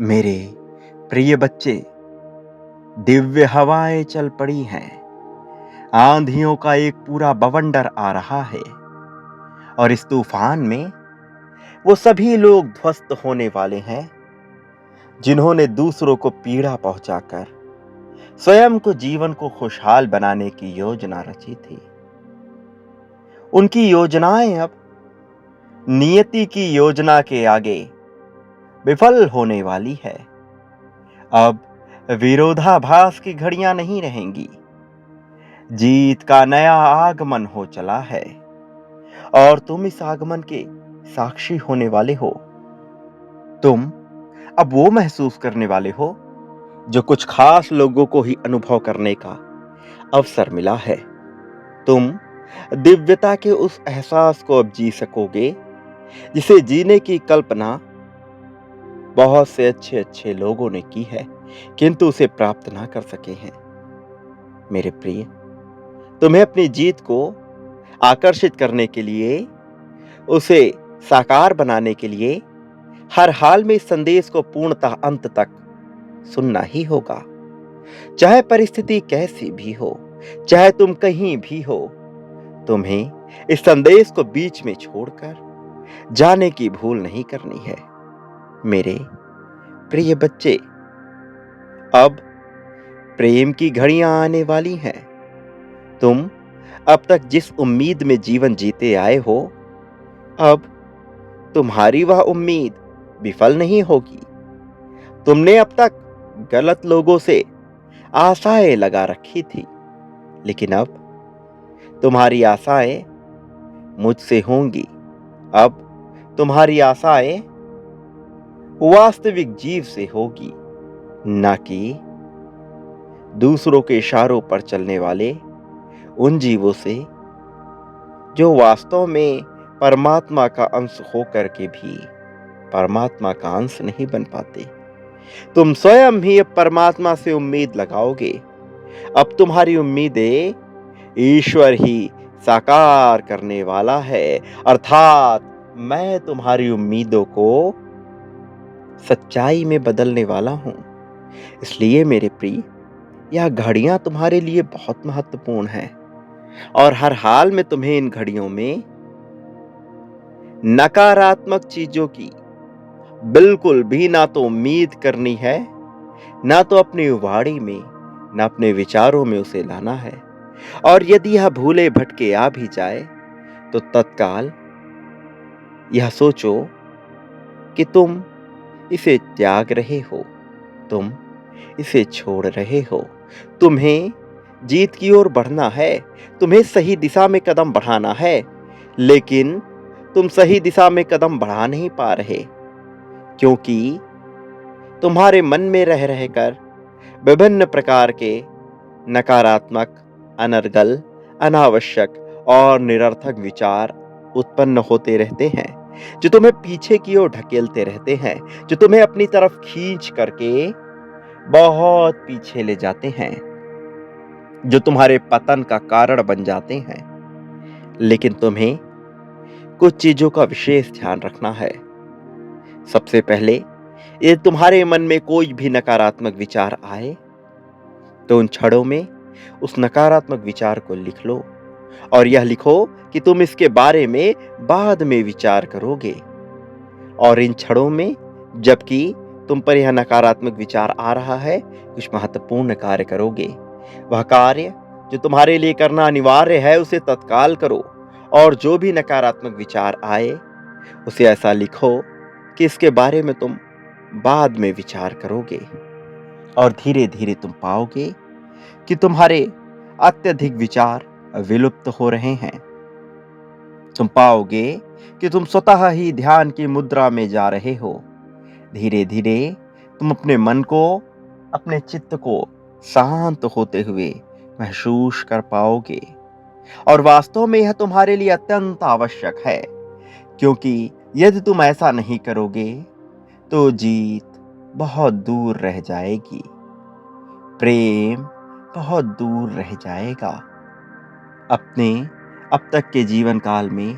मेरे प्रिय बच्चे, दिव्य हवाएं चल पड़ी हैं। आंधियों का एक पूरा बवंडर आ रहा है और इस तूफान में वो सभी लोग ध्वस्त होने वाले हैं जिन्होंने दूसरों को पीड़ा पहुंचाकर स्वयं को जीवन को खुशहाल बनाने की योजना रची थी। उनकी योजनाएं अब नियति की योजना के आगे विफल होने वाली है। अब विरोधाभास की घड़ियां नहीं रहेंगी। जीत का नया आगमन हो चला है और तुम इस आगमन के साक्षी होने वाले हो। तुम अब वो महसूस करने वाले हो जो कुछ खास लोगों को ही अनुभव करने का अवसर मिला है। तुम दिव्यता के उस एहसास को अब जी सकोगे जिसे जीने की कल्पना बहुत से अच्छे अच्छे लोगों ने की है किंतु उसे प्राप्त ना कर सके हैं। मेरे प्रिय, तुम्हें अपनी जीत को आकर्षित करने के लिए, उसे साकार बनाने के लिए हर हाल में इस संदेश को पूर्णतः अंत तक सुनना ही होगा। चाहे परिस्थिति कैसी भी हो, चाहे तुम कहीं भी हो, तुम्हें इस संदेश को बीच में छोड़कर जाने की भूल नहीं करनी है। मेरे प्रिय बच्चे, अब प्रेम की घड़ियां आने वाली हैं। तुम अब तक जिस उम्मीद में जीवन जीते आए हो, अब तुम्हारी वह उम्मीद विफल नहीं होगी। तुमने अब तक गलत लोगों से आशाएं लगा रखी थी, लेकिन अब तुम्हारी आशाएं मुझसे होंगी। अब तुम्हारी आशाएं वास्तविक जीव से होगी, ना कि दूसरों के इशारों पर चलने वाले उन जीवों से जो वास्तव में परमात्मा का अंश होकर के भी परमात्मा का अंश नहीं बन पाते। तुम स्वयं ही अब परमात्मा से उम्मीद लगाओगे। अब तुम्हारी उम्मीदें ईश्वर ही साकार करने वाला है, अर्थात मैं तुम्हारी उम्मीदों को सच्चाई में बदलने वाला हूं। इसलिए मेरे प्रिय, यह घड़ियां तुम्हारे लिए बहुत महत्वपूर्ण हैं और हर हाल में तुम्हें इन घड़ियों में नकारात्मक चीजों की बिल्कुल भी ना तो उम्मीद करनी है, ना तो अपनी वाणी में, ना अपने विचारों में उसे लाना है। और यदि यह भूले भटके आ भी जाए तो तत्काल यह सोचो कि तुम इसे त्याग रहे हो, तुम इसे छोड़ रहे हो। तुम्हें जीत की ओर बढ़ना है, तुम्हें सही दिशा में कदम बढ़ाना है, लेकिन तुम सही दिशा में कदम बढ़ा नहीं पा रहे क्योंकि तुम्हारे मन में रह रहकर विभिन्न प्रकार के नकारात्मक, अनर्गल, अनावश्यक और निरर्थक विचार उत्पन्न होते रहते हैं, जो तुम्हें पीछे की ओर ढकेलते रहते हैं, जो तुम्हें अपनी तरफ खींच करके बहुत पीछे ले जाते हैं, जो तुम्हारे पतन का कारण बन जाते हैं। लेकिन तुम्हें कुछ चीजों का विशेष ध्यान रखना है। सबसे पहले, ये तुम्हारे मन में कोई भी नकारात्मक विचार आए तो उन क्षणों में उस नकारात्मक विचार को लिख लो और यह लिखो कि तुम इसके बारे में बाद में विचार करोगे। और इन क्षणों में जबकि तुम पर यह नकारात्मक विचार आ रहा है, कुछ महत्वपूर्ण कार्य करोगे। वह कार्य जो तुम्हारे लिए करना अनिवार्य है उसे तत्काल करो और जो भी नकारात्मक विचार आए उसे ऐसा लिखो कि इसके बारे में तुम बाद में विचार करोगे। और धीरे धीरे तुम पाओगे कि तुम्हारे अत्यधिक विचार विलुप्त हो रहे हैं। तुम पाओगे कि तुम स्वतः ही ध्यान की मुद्रा में जा रहे हो। धीरे धीरे तुम अपने मन को, अपने चित्त को शांत होते हुए महसूस कर पाओगे और वास्तव में यह तुम्हारे लिए अत्यंत आवश्यक है, क्योंकि यदि तुम ऐसा नहीं करोगे तो जीत बहुत दूर रह जाएगी, प्रेम बहुत दूर रह जाएगा। अपने अब तक के जीवन काल में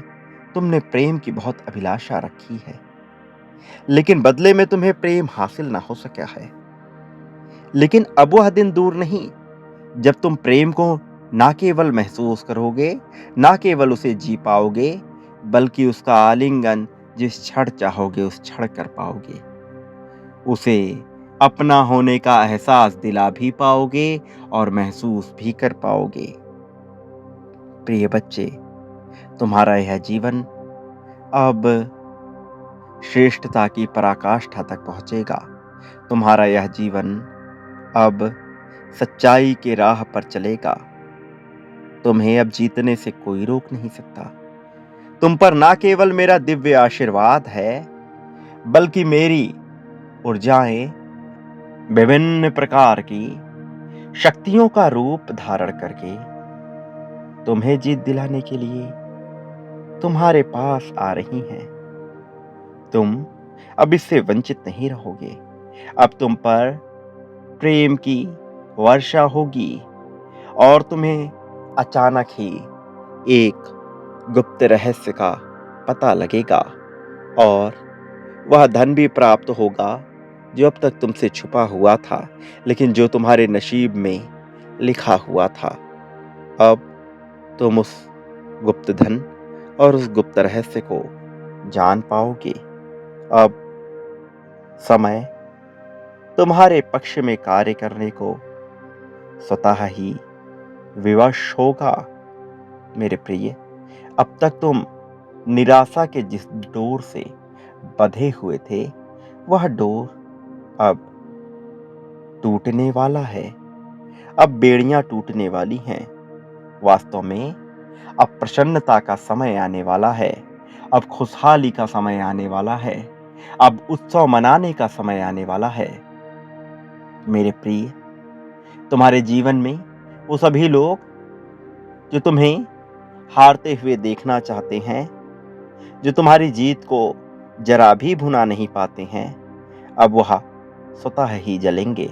तुमने प्रेम की बहुत अभिलाषा रखी है, लेकिन बदले में तुम्हें प्रेम हासिल ना हो सका है। लेकिन अब वह दिन दूर नहीं जब तुम प्रेम को ना केवल महसूस करोगे, ना केवल उसे जी पाओगे, बल्कि उसका आलिंगन जिस क्षण चाहोगे उस क्षण कर पाओगे। उसे अपना होने का एहसास दिला भी पाओगे और महसूस भी कर पाओगे। प्रिय बच्चे, तुम्हारा यह जीवन अब श्रेष्ठता की पराकाष्ठा तक पहुंचेगा। तुम्हारा यह जीवन अब सच्चाई के राह पर चलेगा। तुम्हें अब जीतने से कोई रोक नहीं सकता। तुम पर ना केवल मेरा दिव्य आशीर्वाद है, बल्कि मेरी ऊर्जाएं विभिन्न प्रकार की शक्तियों का रूप धारण करके तुम्हें जीत दिलाने के लिए तुम्हारे पास आ रही हैं। तुम अब इससे वंचित नहीं रहोगे। अब तुम पर प्रेम की वर्षा होगी और तुम्हें अचानक ही एक गुप्त रहस्य का पता लगेगा और वह धन भी प्राप्त होगा जो अब तक तुमसे छुपा हुआ था, लेकिन जो तुम्हारे नसीब में लिखा हुआ था। अब तुम उस गुप्त धन और उस गुप्त रहस्य को जान पाओगे। अब समय तुम्हारे पक्ष में कार्य करने को स्वतः ही विवश होगा। मेरे प्रिय, अब तक तुम निराशा के जिस डोर से बंधे हुए थे, वह डोर अब टूटने वाला है। अब बेड़ियां टूटने वाली हैं। वास्तव में अब प्रसन्नता का समय आने वाला है। अब खुशहाली का समय आने वाला है। अब उत्सव मनाने का समय आने वाला है। मेरे प्रिय, तुम्हारे जीवन में वो सभी लोग जो तुम्हें हारते हुए देखना चाहते हैं, जो तुम्हारी जीत को जरा भी भुना नहीं पाते हैं, अब वह स्वतः ही जलेंगे।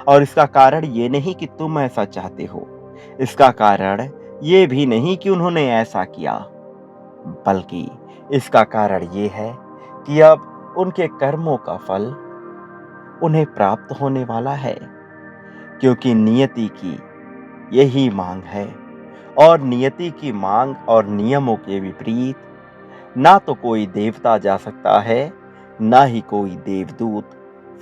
और इसका कारण ये नहीं कि तुम ऐसा चाहते हो, इसका कारण ये भी नहीं कि उन्होंने ऐसा किया, बल्कि इसका कारण ये है कि अब उनके कर्मों का फल उन्हें प्राप्त होने वाला है। क्योंकि नियति की यही मांग है और नियति की मांग और नियमों के विपरीत ना तो कोई देवता जा सकता है, ना ही कोई देवदूत।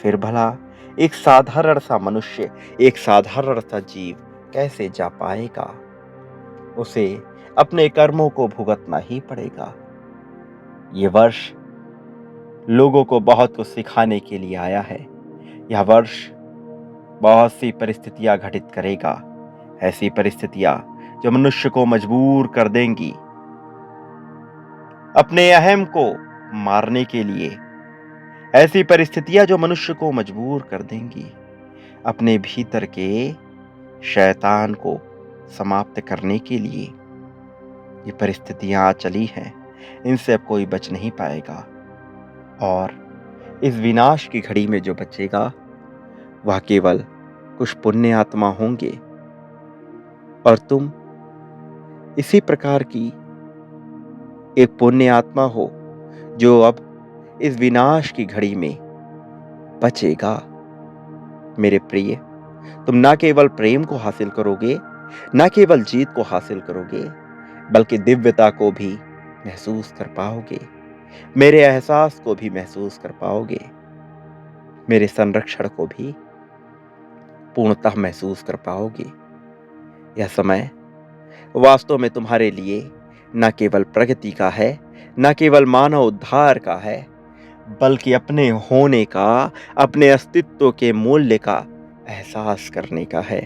फिर भला एक साधारण सा मनुष्य, एक साधारण सा जीव कैसे जा पाएगा? उसे अपने कर्मों को भुगतना ही पड़ेगा। ये वर्ष लोगों को बहुत कुछ सिखाने के लिए आया है। यह वर्ष बहुत सी परिस्थितियां घटित करेगा, ऐसी परिस्थितियां जो मनुष्य को मजबूर कर देंगी अपने अहम को मारने के लिए। ऐसी परिस्थितियां जो मनुष्य को मजबूर कर देंगी अपने भीतर के शैतान को समाप्त करने के लिए। ये परिस्थितियां चली हैं, इनसे अब कोई बच नहीं पाएगा। और इस विनाश की घड़ी में जो बचेगा वह केवल कुछ पुण्य आत्मा होंगे। और तुम इसी प्रकार की एक पुण्य आत्मा हो जो अब इस विनाश की घड़ी में बचेगा। मेरे प्रिय, तुम ना केवल प्रेम को हासिल करोगे, ना केवल जीत को हासिल करोगे, बल्कि दिव्यता को भी महसूस कर पाओगे। मेरे एहसास को भी महसूस कर पाओगे। मेरे संरक्षण को भी पूर्णतः महसूस कर पाओगे। यह समय वास्तव में तुम्हारे लिए न केवल प्रगति का है, न केवल मानव उद्धार का है, बल्कि अपने होने का, अपने अस्तित्व के मूल्य का एहसास करने का है।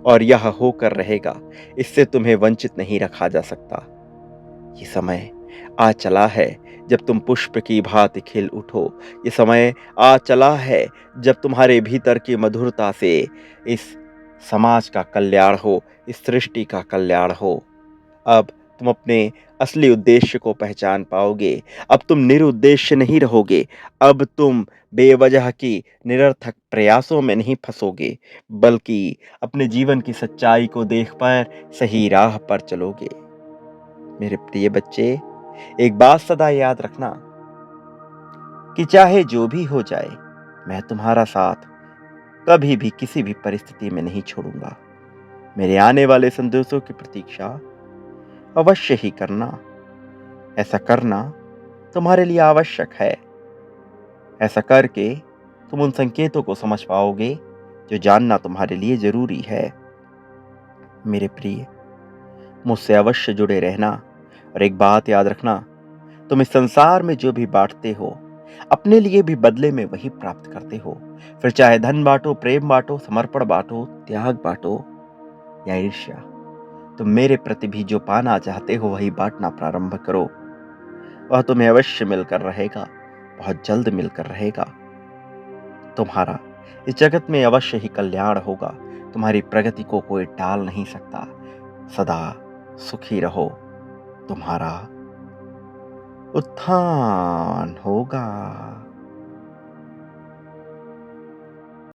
और यह होकर रहेगा, इससे तुम्हें वंचित नहीं रखा जा सकता। ये समय आ चला है जब तुम पुष्प की भांति खिल उठो। ये समय आ चला है जब तुम्हारे भीतर की मधुरता से इस समाज का कल्याण हो, इस सृष्टि का कल्याण हो। अब तुम अपने असली उद्देश्य को पहचान पाओगे। अब तुम निरुद्देश्य नहीं रहोगे। अब तुम बेवजह की निरर्थक प्रयासों में नहीं फंसोगे, बल्कि अपने जीवन की सच्चाई को देख कर सही राह पर चलोगे। मेरे प्रिय बच्चे, एक बात सदा याद रखना, कि चाहे जो भी हो जाए, मैं तुम्हारा साथ कभी भी किसी भी परिस्थिति में नहीं छोड़ूंगा। मेरे आने वाले संदेशों की प्रतीक्षा अवश्य ही करना। ऐसा करना तुम्हारे लिए आवश्यक है। ऐसा करके तुम उन संकेतों को समझ पाओगे जो जानना तुम्हारे लिए जरूरी है। मेरे प्रिय, मुझसे अवश्य जुड़े रहना। और एक बात याद रखना, तुम इस संसार में जो भी बांटते हो, अपने लिए भी बदले में वही प्राप्त करते हो। फिर चाहे धन बांटो, प्रेम बांटो, समर्पण बांटो, त्याग बांटो या ईर्ष्या, तुम मेरे प्रति भी जो पाना चाहते हो वही बांटना प्रारंभ करो। वह तुम्हें अवश्य मिलकर रहेगा, बहुत जल्द मिलकर रहेगा। तुम्हारा इस जगत में अवश्य ही कल्याण होगा। तुम्हारी प्रगति को कोई टाल नहीं सकता। सदा सुखी रहो। तुम्हारा उत्थान होगा।